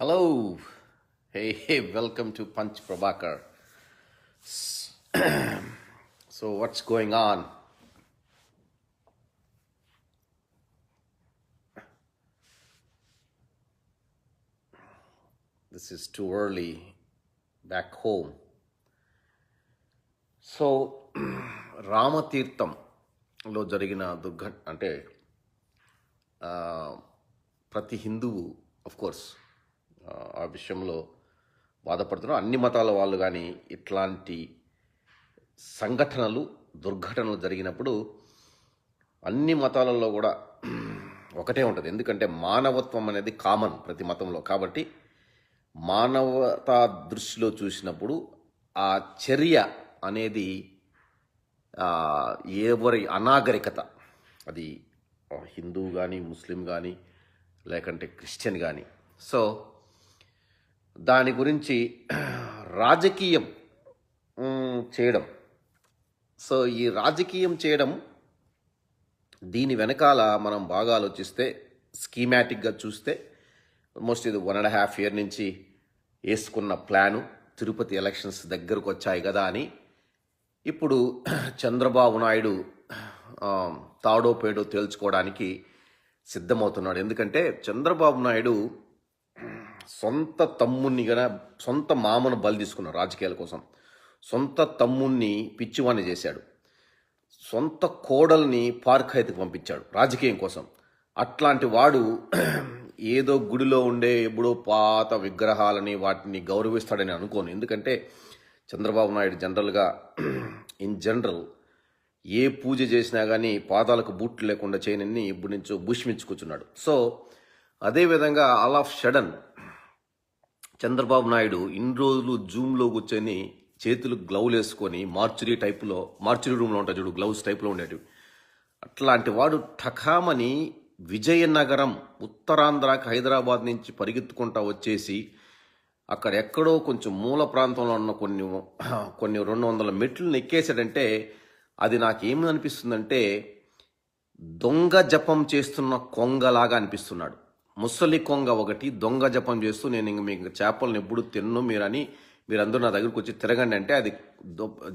Hello. Hey, welcome to Punch Prabhakar. So, what's going on? This is too early back home. So రామతీర్థంలో జరిగిన అంటే ఆ, ప్రతి హిందువు కోర్స్ ఆ విషయంలో బాధపడుతున్నారు. అన్ని మతాల వాళ్ళు కానీ ఇట్లాంటి సంఘటనలు దుర్ఘటనలు జరిగినప్పుడు అన్ని మతాలలో కూడా ఒకటే ఉంటుంది. ఎందుకంటే మానవత్వం అనేది కామన్ ప్రతి మతంలో. కాబట్టి మానవతా దృష్టిలో చూసినప్పుడు ఆ చర్య అనేది ఎవరి అనాగరికత, అది హిందువు కానీ ముస్లిం కానీ లేకంటే క్రిస్టియన్ కానీ, సో దాని గురించి రాజకీయం చేయడం. సో ఈ రాజకీయం చేయడం, దీని వెనకాల మనం బాగా ఆలోచిస్తే, స్కీమాటిక్గా చూస్తే ఆల్మోస్ట్ ఇది 1.5 year నుంచి వేసుకున్న ప్లాను. తిరుపతి ఎలక్షన్స్ దగ్గరకు వచ్చాయి కదా అని ఇప్పుడు చంద్రబాబు నాయుడు తాడో పేడో తేల్చుకోవడానికి సిద్ధమవుతున్నాడు. ఎందుకంటే చంద్రబాబు నాయుడు సొంత తమ్ముణ్ణి గన సొంత మామను బలి తీసుకున్నాడు రాజకీయాల కోసం. సొంత తమ్ముణ్ణి పిచ్చివాణ్ణి చేశాడు. సొంత కోడల్ని పార్క్ హైత్కి పంపించాడు రాజకీయం కోసం. అట్లాంటి వాడు ఏదో గుడిలో ఉండే ఎప్పుడో పాత విగ్రహాలని వాటిని గౌరవిస్తాడని అనుకోను. ఎందుకంటే చంద్రబాబు నాయుడు ఇన్ జనరల్ ఏ పూజ చేసినా కానీ పాదాలకు బూట్లు లేకుండా చేయనని ఇప్పుడు నుంచో భూష్మించుకూర్చున్నాడు. సో అదేవిధంగా all of sudden Chandrababu Naidu ఇన్ని రోజులు జూమ్లో కూర్చొని చేతులు గ్లౌలు వేసుకొని మార్చురీ రూమ్లో ఉంటాయి చూడు, గ్లౌస్ టైప్లో ఉండేటివి. అట్లాంటి వాడు ఠకామని విజయనగరం ఉత్తరాంధ్రకి హైదరాబాద్ నుంచి పరిగెత్తుకుంటా వచ్చేసి అక్కడ ఎక్కడో కొంచెం మూల ప్రాంతంలో ఉన్న కొన్ని 200 మెట్లను ఎక్కేసాడంటే అది నాకేమి అనిపిస్తుందంటే దొంగ జపం చేస్తున్న కొంగలాగా అనిపిస్తున్నాడు. ముసలి కొంగ ఒకటి దొంగ జపం చేస్తూ నేను ఇంక మీకు చేపలను ఎప్పుడు తిన్ను మీరందరూ నా దగ్గరకు వచ్చి తిరగండి అంటే అది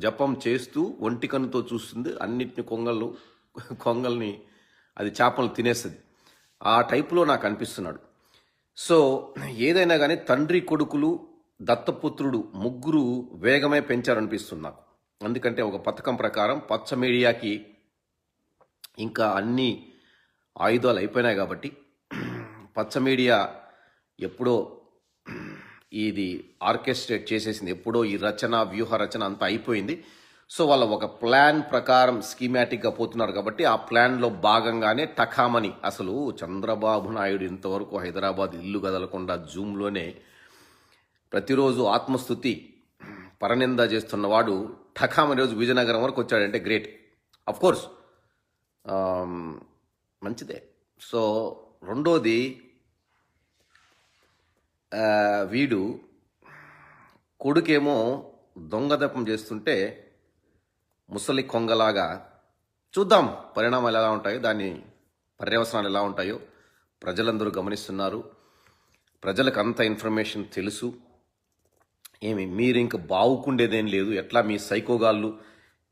జపం చేస్తూ ఒంటి కన్నుతో చూస్తుంది. అన్నిటిని కొంగల్ని అది చేపలు తినేస్తుంది. ఆ టైపులో నాకు అనిపిస్తున్నాడు. సో ఏదైనా కానీ తండ్రి కొడుకులు దత్తపుత్రుడు ముగ్గురు వేగమే పెంచారనిపిస్తుంది నాకు. ఎందుకంటే ఒక పథకం ప్రకారం పచ్చ మీడియాకి ఇంకా అన్ని ఆయుధాలు అయిపోయినాయి కాబట్టి పచ్చ మీడియా ఎప్పుడో ఇది ఆర్కెస్ట్రేట్ చేసేసింది. ఎప్పుడో ఈ వ్యూహ రచన అంతా అయిపోయింది. సో వాళ్ళ ఒక ప్లాన్ ప్రకారం స్కీమాటిక్గా పోతున్నారు కాబట్టి ఆ ప్లాన్లో భాగంగానే టకామని అసలు చంద్రబాబు నాయుడు ఇంతవరకు హైదరాబాద్ ఇల్లు కదలకుండా జూమ్లోనే ప్రతిరోజు ఆత్మస్థుతి పరనింద చేస్తున్నవాడు టకామని రోజు విజయనగరం వరకు వచ్చాడంటే గ్రేట్. కోర్స్ మంచిదే. సో రెండోది, వీడు కొడుకేమో దొంగదపం చేస్తుంటే ముసలి కొంగలాగా చూద్దాం పరిణామాలు ఎలా ఉంటాయో, దాని పర్యవసనాలు ఎలా ఉంటాయో ప్రజలందరూ గమనిస్తున్నారు. ప్రజలకు అంత ఇన్ఫర్మేషన్ తెలుసు. మీరు ఇంక బావుకుండేదేం లేదు. ఎట్లా మీ సైకోగాళ్ళు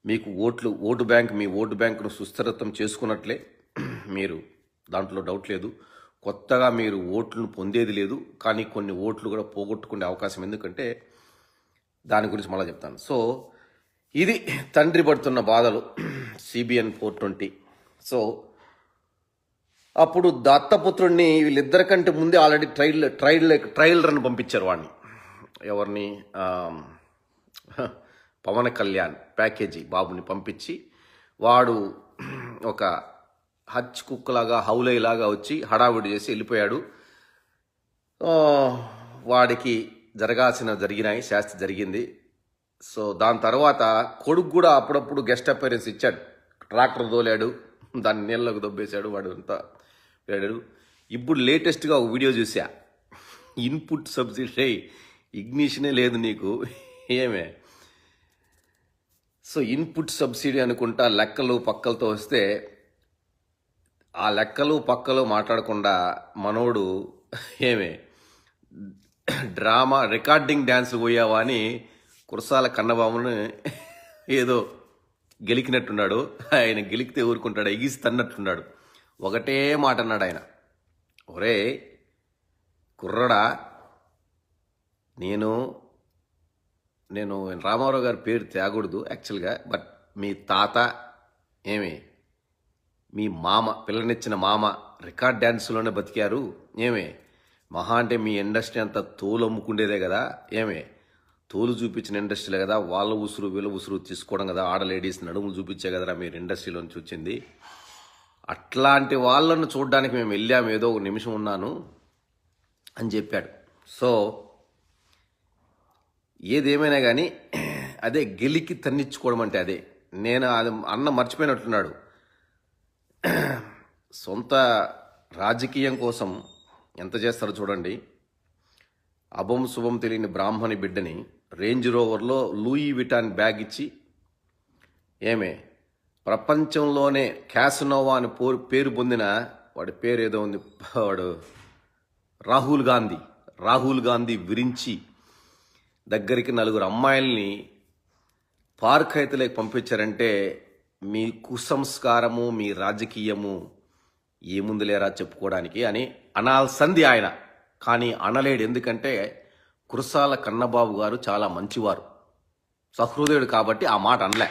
మీకు మీ ఓటు బ్యాంకును సుస్థిరత్వం చేసుకున్నట్లే, మీరు దాంట్లో డౌట్ లేదు. కొత్తగా మీరు ఓట్లను పొందేది లేదు, కానీ కొన్ని ఓట్లు కూడా పోగొట్టుకునే అవకాశం. ఎందుకంటే దాని గురించి మళ్ళీ చెప్తాను. సో ఇది తండ్రి పడుతున్న బాధలు. CBN 420. సో అప్పుడు దత్తపుత్రుడిని వీళ్ళిద్దరికంటే ముందే ఆల్రెడీ ట్రయల్ రన్ పంపించారు వాడిని. ఎవరిని? పవన్ కళ్యాణ్ ప్యాకేజీ బాబుని పంపించి వాడు ఒక హచ్ కుక్కలాగా హౌలైలాగా వచ్చి హడావుడి చేసి వెళ్ళిపోయాడు. వాడికి జరిగినాయి, శాస్తి జరిగింది. సో దాని తర్వాత కొడుకు కూడా అప్పుడప్పుడు గెస్ట్ అపీరెన్స్ ఇచ్చాడు. ట్రాక్టర్ తోలాడు, దాన్ని నీళ్ళకు దొబ్బేశాడు, వాడు అంతా వెళ్ళాడు. ఇప్పుడు లేటెస్ట్గా ఒక వీడియో చూసా. ఇన్పుట్ సబ్సిడీ ఇగ్నిషనే లేదు నీకు ఏమే. సో ఇన్పుట్ సబ్సిడీ అనుకుంటా లెక్కలు పక్కలతో వస్తే ఆ లెక్కలు పక్కలు మాట్లాడకుండా మనోడు డ్రామా రికార్డింగ్ డ్యాన్స్ పోయావా అని కురసాల కన్నబాబుని ఏదో గెలికినట్టున్నాడు. ఆయన గెలికితే ఊరుకుంటాడు, ఎగిస్తన్నట్టున్నాడు. ఒకటే మాట అన్నాడు ఆయన, ఒరే కుర్రడా, నేను రామారావు గారి పేరు తేగూడదు యాక్చువల్గా, బట్ మీ తాత ఏమి మీ మామ పిల్లనిచ్చిన మామ రికార్డ్ డ్యాన్స్లోనే బతికారు. ఏమే మహా అంటే మీ ఇండస్ట్రీ అంతా తోలు అమ్ముకుండేదే కదా, ఏమే తోలు చూపించిన ఇండస్ట్రీలే కదా, వాళ్ళ ఉసురు వీళ్ళ ఉసురు తీసుకోవడం కదా, ఆడ లేడీస్ నడుములు చూపించే కదరా మీరు ఇండస్ట్రీలోంచి వచ్చింది. అట్లాంటి వాళ్ళను చూడడానికి మేము వెళ్ళాము, ఏదో ఒక నిమిషం ఉన్నాను అని చెప్పాడు. సో ఏదేమైనా కానీ అదే గెలికి తన్నించుకోవడం అంటే అదే. నేను అది అన్న మర్చిపోయినట్టున్నాడు. సొంత రాజకీయం కోసం ఎంత చేస్తారో చూడండి. అభం శుభం తెలియని బ్రాహ్మణి బిడ్డని రేంజ్ రోవర్లో లూయి విటాన్ బ్యాగ్ ఇచ్చి, ఏమే ప్రపంచంలోనే క్యాసనోవా అని పేరు పొందిన వాడి పేరు ఏదో ఉంది, వాడు రాహుల్ గాంధీ విరించి దగ్గరికి 4 అమ్మాయిల్ని పార్క్ హైతులోకి పంపించారంటే మీ కుసంస్కారము మీ రాజకీయము ఏముంది లేరా చెప్పుకోవడానికి అని అనాల్సింది ఆయన. కానీ అనలేడు, ఎందుకంటే కురసాల కన్నబాబు గారు చాలా మంచివారు, సహృదయుడు కాబట్టి ఆ మాట అనలే.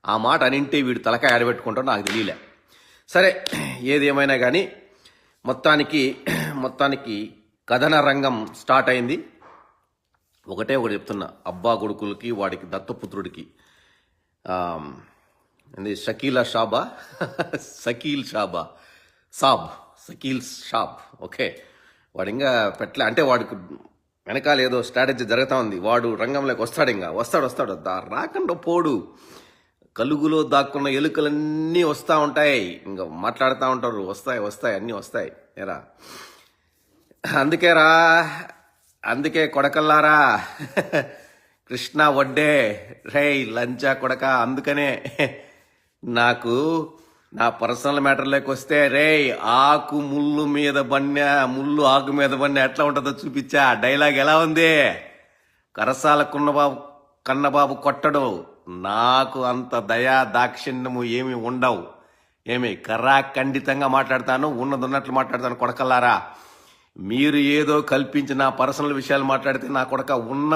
ఆ మాట అనింటే వీడు తలకాయ ఆడబెట్టుకుంటాడో నాకు తెలియలే. సరే ఏదేమైనా కానీ మొత్తానికి కథన రంగం స్టార్ట్ అయింది. ఒకటి చెప్తున్నా, అబ్బా కొడుకులకి వాడికి దత్తపుత్రుడికి షకీల్ షాబ్ ఓకే, వాడు ఇంకా పెట్టలే అంటే వాడికి వెనకాల ఏదో స్ట్రాటజీ జరుగుతూ ఉంది. వాడు రంగంలోకి వస్తాడు రాకుండా పోడు. కలుగులో దాక్కున్న ఎలుకలన్నీ వస్తూ ఉంటాయి, ఇంకా మాట్లాడుతూ ఉంటారు, వస్తాయి అన్నీ వస్తాయి. ఏరా అందుకే కొడకల్లారా కృష్ణ వడ్డే రేయ్ లంచా కొడక. అందుకనే నాకు నా పర్సనల్ మ్యాటర్లోకి వస్తే రేయ్ ముళ్ళు ఆకు మీద బన్య ఎట్లా ఉంటుందో చూపించా. డైలాగ్ ఎలా ఉంది? కరసాల కన్నబాబు కొట్టడు, నాకు అంత దయా దాక్షిణ్యము ఏమి ఉండవు. ఖండితంగా మాట్లాడతాను, ఉన్నట్టు మాట్లాడతాను. కొడకల్లారా, మీరు ఏదో కల్పించి నా పర్సనల్ విషయాలు మాట్లాడితే నా కొడక ఉన్న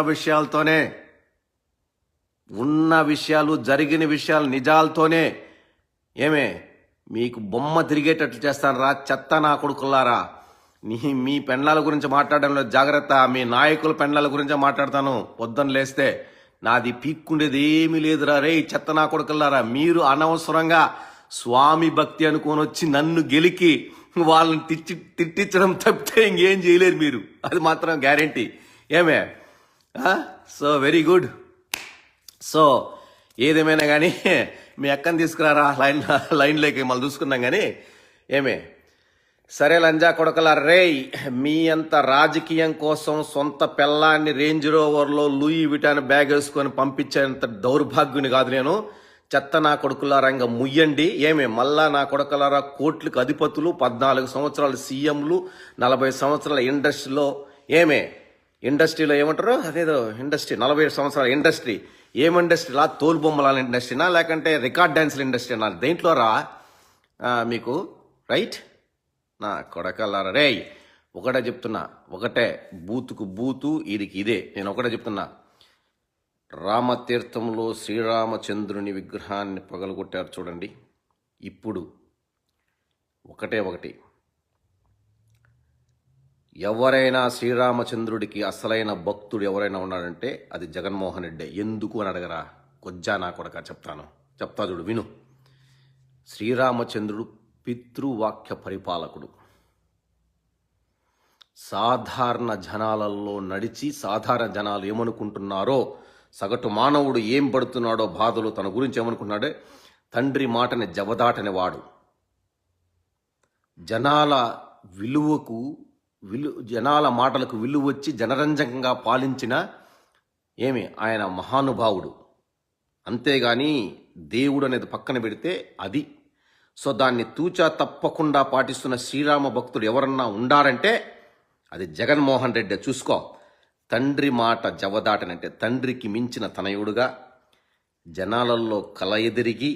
విషయాలు జరిగిన విషయాలు నిజాలతోనే మీకు బొమ్మ తిరిగేటట్లు చేస్తాను రా చెత్త నా కొడుకులారా. మీ పెండ్లాల గురించి మాట్లాడడంలో జాగ్రత్త, మీ నాయకుల పెండ్లాల గురించే మాట్లాడతాను. పొద్దున్న లేస్తే నాది పీక్కుండేది ఏమీ లేదురా రే చెత్త నా కొడుకులారా. మీరు అనవసరంగా స్వామి భక్తి అనుకొని వచ్చి నన్ను గెలికి వాళ్ళని తిట్టించడం తప్పితే ఇంకేం చేయలేరు మీరు, అది మాత్రం guarantee. So very good. So ఏదేమైనా కానీ మీ అక్కని తీసుకురారా లైన్లోకి మళ్ళీ చూసుకున్నాం. కానీ సరే లంజా కొడకల రేయ్, మీ అంత రాజకీయం కోసం సొంత పెళ్ళాన్ని రేంజ్ రోవర్లో లూయి విటాన్ బ్యాగ్ వేసుకొని పంపించేంత దౌర్భాగ్యుని కాదు నేను. చెత్త నా కొడుకులారా ఇంకా ముయ్యండి. మళ్ళా నా కొడుకులారా కోట్లకు అధిపతులు, 14 సంవత్సరాలు సీఎంలు, 40 సంవత్సరాల ఇండస్ట్రీలో ఇండస్ట్రీలో ఏమంటారు అదేదో ఇండస్ట్రీ, 40 సంవత్సరాల ఇండస్ట్రీ. ఇండస్ట్రీలా? తోలు బొమ్మల ఇండస్ట్రీనా లేకంటే రికార్డ్ డ్యాన్స్ల ఇండస్ట్రీనా? దేంట్లో రా మీకు రైట్? నా కొడకల్లారా రేయ్, ఒకటే బూతుకు బూతు, ఇదికి ఇదే. నేను ఒకటే చెప్తున్నా, రామతీర్థంలో శ్రీరామచంద్రుని విగ్రహాన్ని పగలగొట్టారు చూడండి. ఇప్పుడు ఒకటి, ఎవరైనా శ్రీరామచంద్రుడికి అసలైన భక్తుడు ఎవరైనా ఉన్నాడంటే అది జగన్మోహన్ రెడ్డి. ఎందుకు అని అడగరా కొజ్జా నా కొడక, చెప్తా చూడు విను. శ్రీరామచంద్రుడు పితృవాక్య పరిపాలకుడు. సాధారణ జనాలలో నడిచి సాధారణ జనాలు ఏమనుకుంటున్నారో, సగటు మానవుడు ఏం పడుతున్నాడో బాధలు తన గురించి ఏమనుకున్నాడే, తండ్రి మాటని జవదాటని వాడు. జనాల మాటలకు విలువ వచ్చి జనరంజకంగా పాలించిన ఆయన మహానుభావుడు. అంతేగాని దేవుడు అనేది పక్కన పెడితే అది. సో దాన్ని తూచా తప్పకుండా పాటిస్తున్న శ్రీరామ భక్తుడు ఎవరన్నా ఉండారంటే అది జగన్మోహన్ రెడ్డి చూసుకో. తండ్రి మాట జవదాటనంటే తండ్రికి మించిన తనయుడుగా జనాలలో కల ఎదిరిగి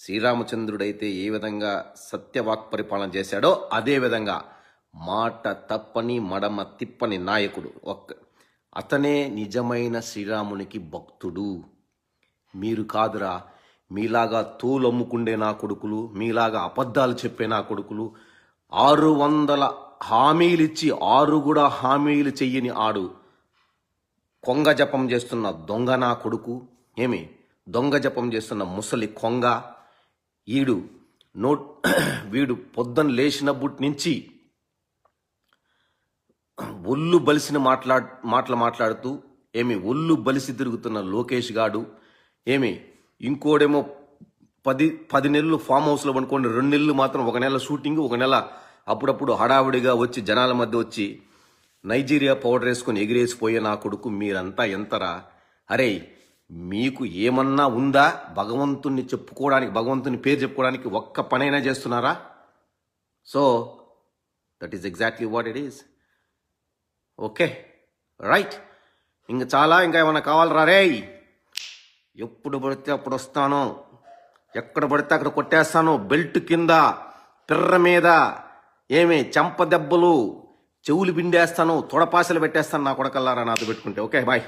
శ్రీరామచంద్రుడైతే ఏ విధంగా సత్యవాక్ పరిపాలన చేశాడో అదే విధంగా మాట తప్పని మడమ తిప్పని నాయకుడు. అతనే నిజమైన శ్రీరామునికి భక్తుడు. మీరు కాదురా. మీలాగా తోలు అమ్ముకుండే నా కొడుకులు, మీలాగా అబద్ధాలు చెప్పే నా కొడుకులు, 600 హామీలిచ్చి 6 కూడా హామీలు చెయ్యని ఆడు కొంగ జపం చేస్తున్న దొంగ నా కొడుకు. దొంగ జపం చేస్తున్న ముసలి కొంగ వీడు పొద్దున లేచినప్పటి నుంచి ఒళ్ళు బలిసిన మాటలు మాట్లాడుతూ ఒళ్ళు బలిసి తిరుగుతున్న లోకేష్ గాడు. ఇంకోడేమో 10 నెలలు ఫామ్ హౌస్లో పనుకోండి, 2 నెలలు మాత్రం, 1 నెల షూటింగ్, 1 నెల అప్పుడప్పుడు హడావుడిగా వచ్చి జనాల మధ్య వచ్చి నైజీరియా పౌడర్ వేసుకొని ఎగిరేసిపోయే నా కొడుకు. మీరంతా ఎంతరా? అరే, మీకు ఏమన్నా ఉందా? భగవంతుని చెప్పుకోవడానికి, భగవంతుని పేరు చెప్పుకోవడానికి ఒక్క పనైనా చేస్తున్నారా? So that is exactly what it is. Okay, right. ఇంకా ఏమన్నా కావాలరా? రే, ఎప్పుడు పడితే అప్పుడు వస్తాను, ఎక్కడ పడితే అక్కడ కొట్టేస్తాను. బెల్ట్ కింద, పిర్ర మీద, చెంప దెబ్బలు, చెవులు పిండేస్తాను, తొడపాసలు పెట్టేస్తాను నా కొడకల్లారా నాతో పెట్టుకుంటే. Okay, bye.